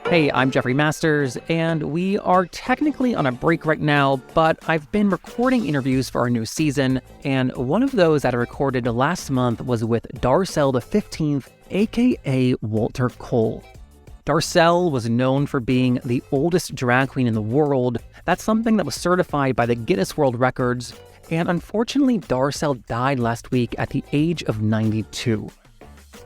Hey, I'm Jeffrey Masters, and we are technically on a break right now, but I've been recording interviews for our new season, and one of those that I recorded last month was with Darcelle XV, aka Walter Cole. Darcelle was known for being the oldest drag queen in the world. That's something that was certified by the Guinness World Records, and unfortunately, Darcelle died last week at the age of 92.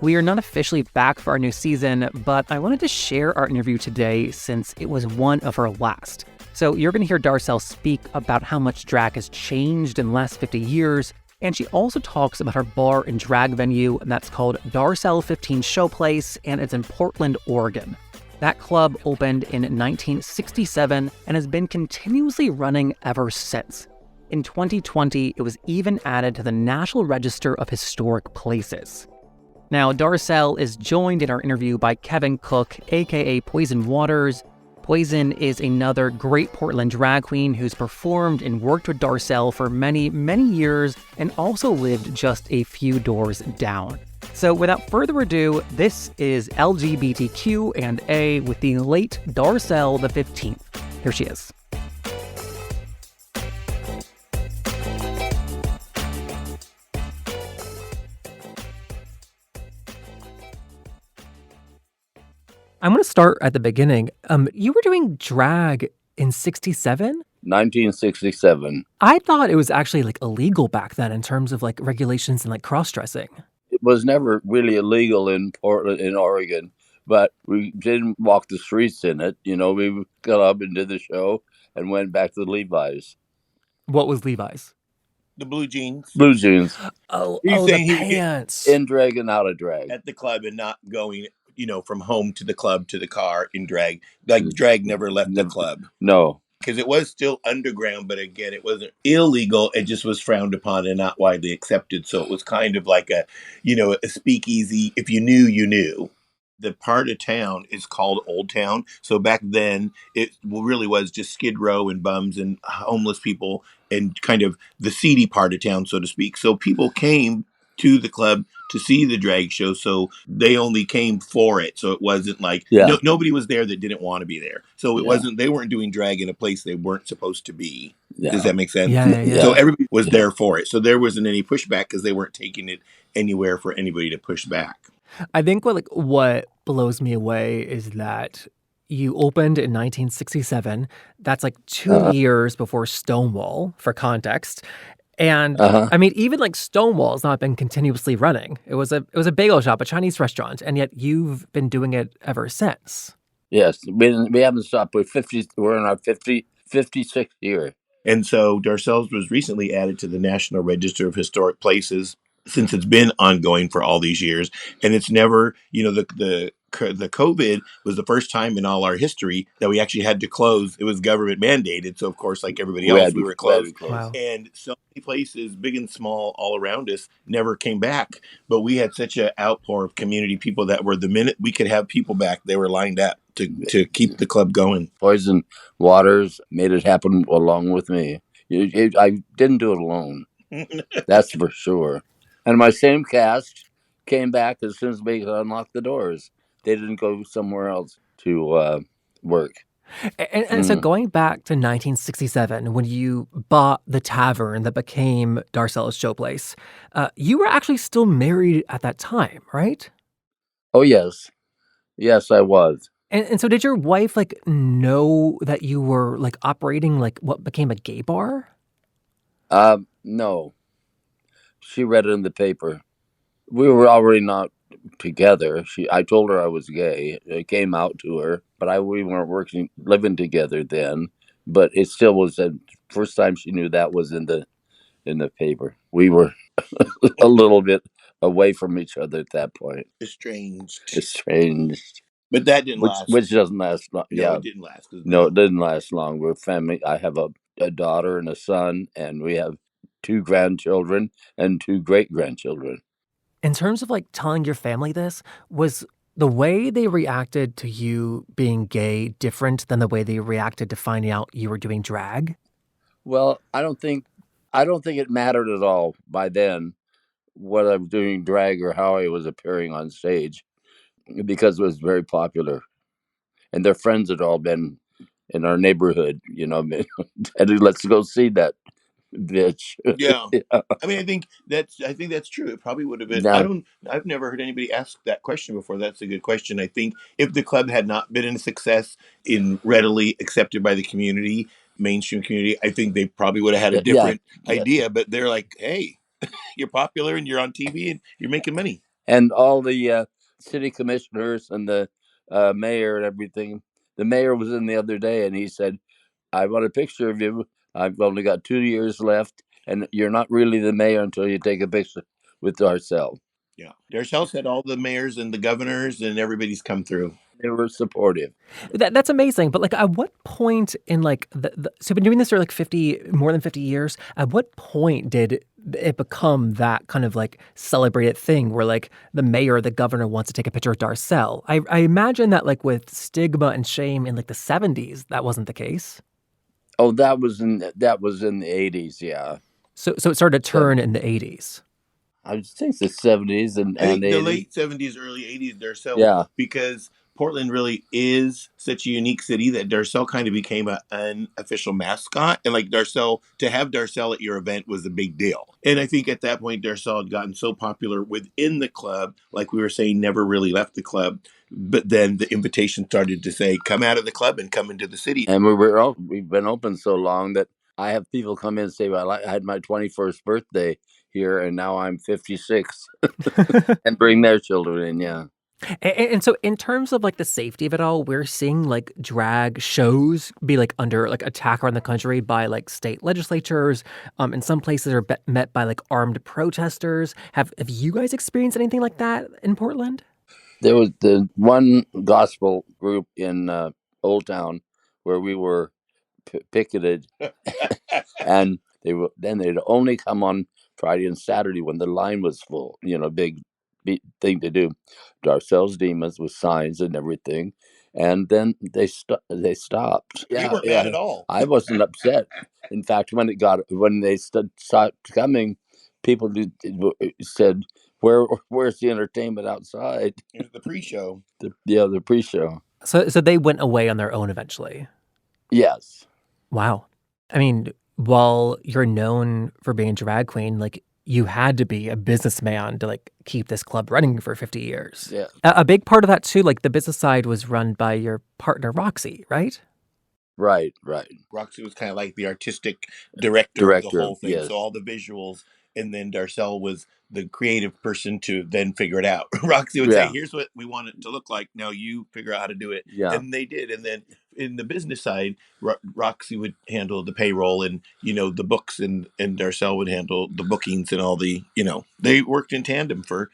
We are not officially back for our new season, but I wanted to share our interview today since it was one of her last. So you're going to hear Darcelle speak about how much drag has changed in the last 50 years, and she also talks about her bar and drag venue, and that's called Darcelle XV Showplace, and it's in Portland, Oregon. That club opened in 1967 and has been continuously running ever since. In 2020, it was even added to the National Register of Historic Places. Now, Darcelle is joined in our interview by Kevin Cook, aka Poison Waters. Poison is another great Portland drag queen who's performed and worked with Darcelle for many, many years and also lived just a few doors down. So without further ado, this is LGBTQ&A with the late Darcelle XV. Here she is. I'm going to start at the beginning. You were doing drag in 67? 1967. I thought it was actually like illegal back then in terms of like regulations and like cross-dressing. It was never really illegal in Portland, in Oregon, but we didn't walk the streets in it. You know, we got up and did the show and went back to Levi's. What was Levi's? The blue jeans. Blue jeans. Oh, He's the saying he- pants. In drag and out of drag. At the club and not going, from home to the club to the car in drag. Like drag never left the club. No. Because it was still underground, but again, it wasn't illegal. It just was frowned upon and not widely accepted. So it was kind of like a speakeasy. If you knew, you knew. The part of town is called Old Town. So back then, it really was just Skid Row and bums and homeless people and kind of the seedy part of town, so to speak. So people came to the club to see the drag show, so they only came for it. So it wasn't like nobody was there that didn't want to be there. So it wasn't, they weren't doing drag in a place they weren't supposed to be. Yeah. Does that make sense? Yeah. So everybody was there for it. So there wasn't any pushback because they weren't taking it anywhere for anybody to push back. I think what blows me away is that you opened in 1967. That's like 2 years before Stonewall, for context. And I mean, even like Stonewall has not been continuously running. It was a bagel shop, a Chinese restaurant, and yet you've been doing it ever since. Yes, we haven't stopped. We're in our 56th year. And so Darcelle's was recently added to the National Register of Historic Places since it's been ongoing for all these years. And it's never, the COVID was the first time in all our history that we actually had to close. It was government mandated. So, of course, like everybody else, we were closed. Wow. And so many places, big and small, all around us, never came back. But we had such an outpour of community people that were, the minute we could have people back, they were lined up to keep the club going. Poison Waters made it happen along with me. I didn't do it alone. That's for sure. And my same cast came back as soon as we unlocked the doors. They didn't go somewhere else to work. And so going back to 1967, when you bought the tavern that became Darcelle's Showplace, you were actually still married at that time, right? Oh, yes. Yes, I was. And so did your wife know that you were operating what became a gay bar? No. She read it in the paper. We were already not together. I told her I was gay. It came out to her, but we weren't living together then. But it still was the first time she knew that was in the paper. We were a little bit away from each other at that point. Estranged. But that didn't last. Which doesn't last long. No, it didn't last. No, it didn't last long. We're family. I have a daughter and a son, and we have 2 grandchildren and 2 great-grandchildren. In terms of telling your family this, was the way they reacted to you being gay different than the way they reacted to finding out you were doing drag? Well, I don't think it mattered at all by then whether I was doing drag or how I was appearing on stage, because it was very popular. and their friends had all been in our neighborhood, and let's go see that bitch. Yeah. Yeah. I mean, I think that's true. It probably would have been. Now, I've never heard anybody ask that question before. That's a good question. I think if the club had not been a success in readily accepted by the community, mainstream community, I think they probably would have had a yeah, different yeah, idea. But they're like, hey, you're popular and you're on TV and you're making money. and all the city commissioners and the mayor and everything. The mayor was in the other day, and he said, "I want a picture of you. I've only got 2 years left, and you're not really the mayor until you take a picture with Darcelle." Yeah. Darcelle said all the mayors and the governors and everybody's come through. They were supportive. That's amazing. But like, at what point in like so you've been doing this for like more than 50 years. At what point did it become that kind of like celebrated thing where like the mayor or the governor wants to take a picture with Darcelle? I imagine that like with stigma and shame in like the 70s, that wasn't the case. Oh, that was in the 80s. Yeah, So it started to turn in the 80s. I think the 70s and I think the 80s. late 70s, early 80s, Darcelle, Yeah, because Portland really is such a unique city that Darcelle kind of became an unofficial mascot. And like Darcelle, to have Darcelle at your event was a big deal. And I think at that point, Darcelle had gotten so popular within the club, like we were saying, never really left the club. But then the invitation started to say, come out of the club and come into the city. and we've been open so long that I have people come in and say, "Well, I had my 21st birthday here, and now I'm 56," and bring their children in. Yeah. And so in terms of like the safety of it all, we're seeing like drag shows be like under like attack around the country by like state legislatures. In some places are met by like armed protesters. Have you guys experienced anything like that in Portland? There was the one gospel group in Old Town where we were picketed, and they'd only come on Friday and Saturday when the line was full. Big thing to do. Darcelle's Demons with signs and everything, and then they stopped. We Yeah, weren't mad at all. I wasn't upset. In fact, when they stopped coming, people said, "Where's the entertainment outside?" It was the pre-show. The pre-show. So they went away on their own eventually. Yes. Wow. I mean, while you're known for being a drag queen, like you had to be a businessman to like keep this club running for 50 years. Yeah. A big part of that too, like the business side was run by your partner Roxy, right? Right. Roxy was kind of like the artistic director of the whole thing. Yes. So all the visuals, and then Darcelle was the creative person to then figure it out. Roxy would say, here's what we want it to look like. Now you figure out how to do it. Yeah. And they did. And then in the business side, Roxy would handle the payroll and, the books, and Darcelle would handle the bookings and all the, they worked in tandem for,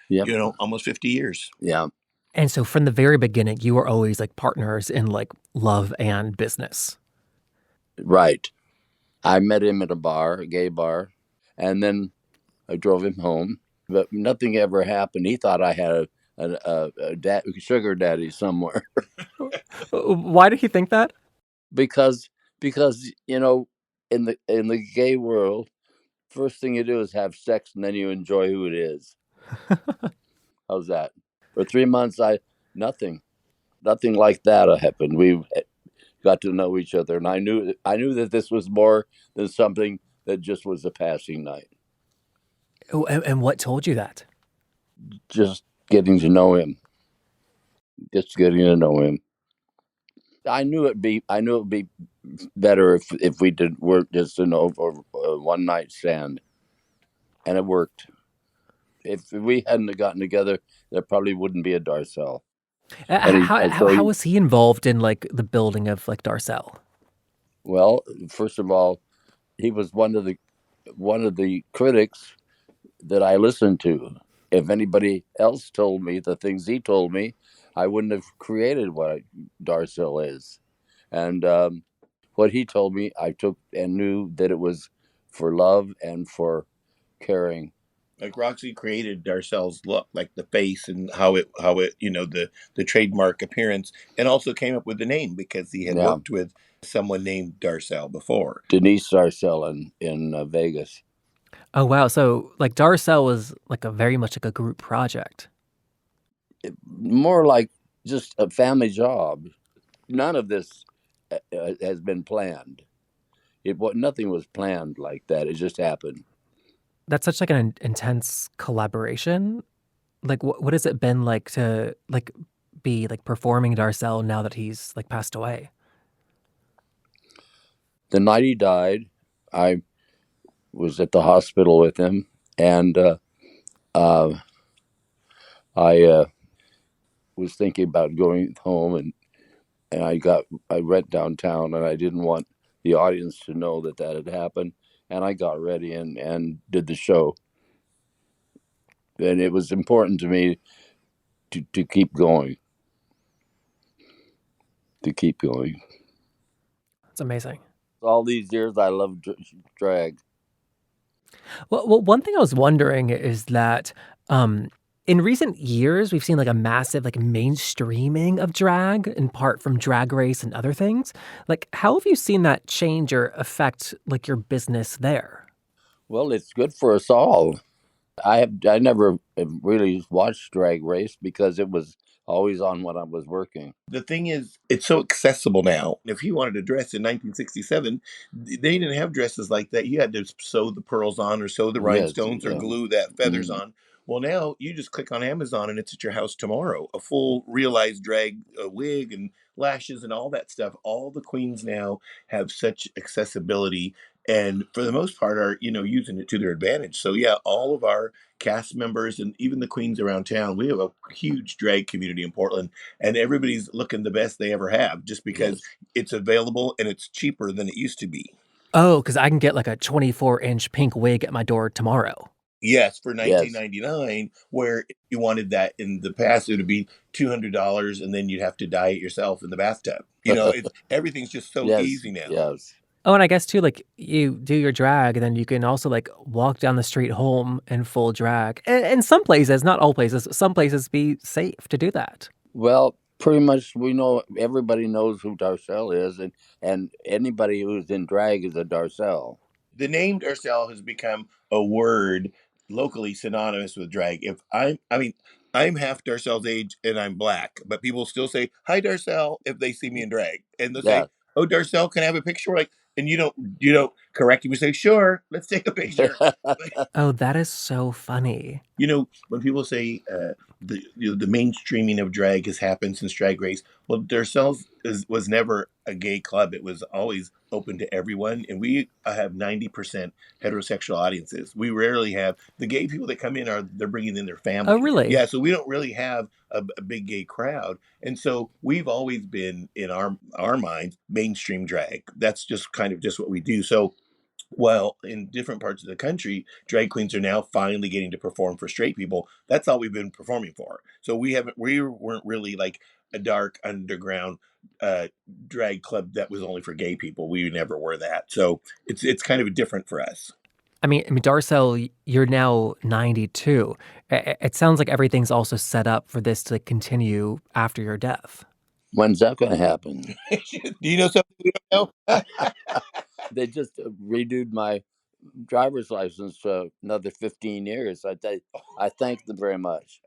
almost 50 years. Yeah. And so from the very beginning, you were always like partners in like love and business. Right. I met him at a gay bar, and then I drove him home, but nothing ever happened. He thought I had a sugar daddy somewhere. Why did he think that? because in the gay world, first thing you do is have sex, and then you enjoy who it is. How's that? For 3 months, nothing like that happened. We got to know each other, and I knew that this was more than something that just was a passing night. Oh, and what told you that? Just getting to know him. I knew it'd be better if we weren't just an over one night stand, and it worked. If we hadn't gotten together, there probably wouldn't be a Darcelle. How was he involved in like the building of like Darcelle? Well, first of all, he was one of the critics that I listened to. If anybody else told me the things he told me, I wouldn't have created what Darcelle is. And what he told me, I took and knew that it was for love and for caring. Like Roxy created Darcelle's look, like the face and how it the trademark appearance, and also came up with the name because he had worked with someone named Darcelle before. Denise Darcelle in Vegas. Oh wow! So like Darcelle was like very much like a group project. More like just a family job. none of this has been planned. Nothing was planned like that. It just happened. That's such like an intense collaboration. Like, what has it been like to like be like performing Darcelle now that he's like passed away? The night he died, I was at the hospital with him, and uh, I was thinking about going home, and I went downtown, and I didn't want the audience to know that had happened, and I got ready and did the show, and it was important to me to keep going, to keep going. It's amazing. All these years, I loved drag. Well, one thing I was wondering is that in recent years, we've seen like a massive like mainstreaming of drag, in part from Drag Race and other things. Like, how have you seen that change or affect like your business there? Well, it's good for us all. I never really watched Drag Race because it was always on when I was working. The thing is, it's so accessible now. If you wanted a dress in 1967, they didn't have dresses like that. You had to sew the pearls on, or sew the Yes, rhinestones, or yeah. glue that feathers Mhm. on. Well, now you just click on Amazon and it's at your house tomorrow. A full realized drag wig and lashes and all that stuff. All the queens now have such accessibility, and for the most part are using it to their advantage. So yeah, all of our cast members and even the queens around town, we have a huge drag community in Portland, and everybody's looking the best they ever have just because Yes, it's available and it's cheaper than it used to be. Oh, because I can get like a 24-inch pink wig at my door tomorrow. Yes, for yes, 1999, where if you wanted that in the past, it would be $200, and then you'd have to dye it yourself in the bathtub. It's everything's just so yes, easy now. yes, Oh, and I guess too, like you do your drag, and then you can also like walk down the street home in full drag. And some places, not all places, some places be safe to do that. Well, pretty much we know everybody knows who Darcelle is, and anybody who's in drag is a Darcelle. The name Darcelle has become a word locally synonymous with drag. I'm half Darcelle's age and I'm black, but people still say hi Darcelle if they see me in drag, and they'll Yeah. say, "Oh, Darcelle, can I have a picture?" Like, and you don't correct him. You say, "Sure, let's take a picture." Oh, that is so funny. When people say the mainstreaming of drag has happened since Drag Race, well, was never a gay club. It was always open to everyone, and we have 90% heterosexual audiences. We rarely have the gay people that come in, they're bringing in their Oh, family. really? Yeah, so we don't really have a big gay crowd, and so we've always been in our minds mainstream drag. That's just kind of just what we do. So well, in different parts of the country, drag queens are now finally getting to perform for straight people. That's all we've been performing for. So we weren't really like a dark underground uh, drag club that was only for gay people. We never were that. So it's kind of different for us. I mean, Darcel, you're now 92. It sounds like everything's also set up for this to continue after your death. When's that going to happen? Do you know something we don't know? They just redid my driver's license for another 15 years. I thank them very much.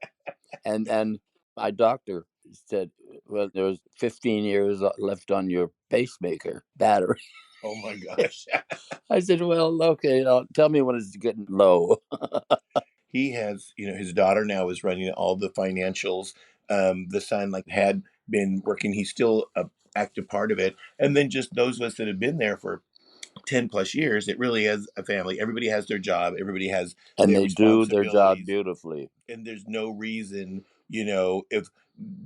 And my doctor said, well, there was 15 years left on your pacemaker battery. Oh my gosh. I said, well, okay, tell me when it's getting low. He has, his daughter now is running all the financials. The son like had been working. He's still a active part of it. And then just those of us that have been there for 10 plus years, it really is a family. Everybody has their job. Everybody has And their they do their job responsibilities. beautifully. And there's no reason, if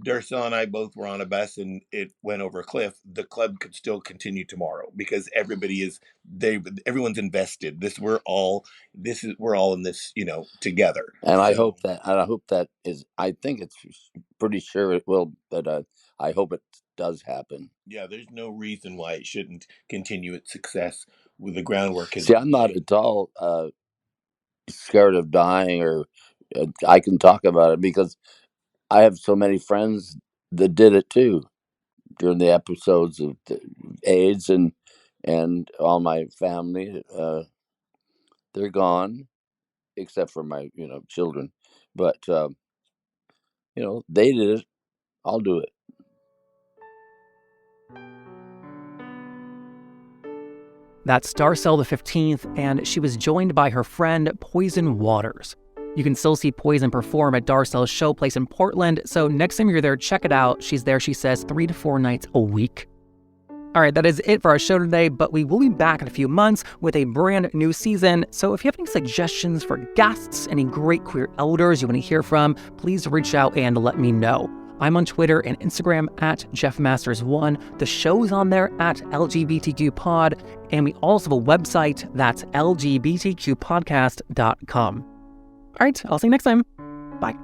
Darcel and I both were on a bus and it went over a cliff, the club could still continue tomorrow because everyone's invested. We're all in this, together. And So I hope that is, I think it's pretty sure it will, but I hope it does happen. yeah, there's no reason why it shouldn't continue its success. With the groundwork has See, been I'm not laid. at all scared of dying, or I can talk about it because I have so many friends that did it too during the episodes of the AIDS, and all my family. They're gone except for my children, but they did it. I'll do it. That's Darcelle XV, and she was joined by her friend Poison Waters. You can still see Poison perform at Darcelle's Showplace in Portland, so next time you're there, check it out. She's there, she says, 3 to 4 nights a week. All right, that is it for our show today, but we will be back in a few months with a brand new season. So if you have any suggestions for guests, any great queer elders you want to hear from, please reach out and let me know. I'm on Twitter and Instagram at JeffMasters1. The show's on there at LGBTQpod, and we also have a website that's LGBTQpodcast.com. All right, I'll see you next time. Bye.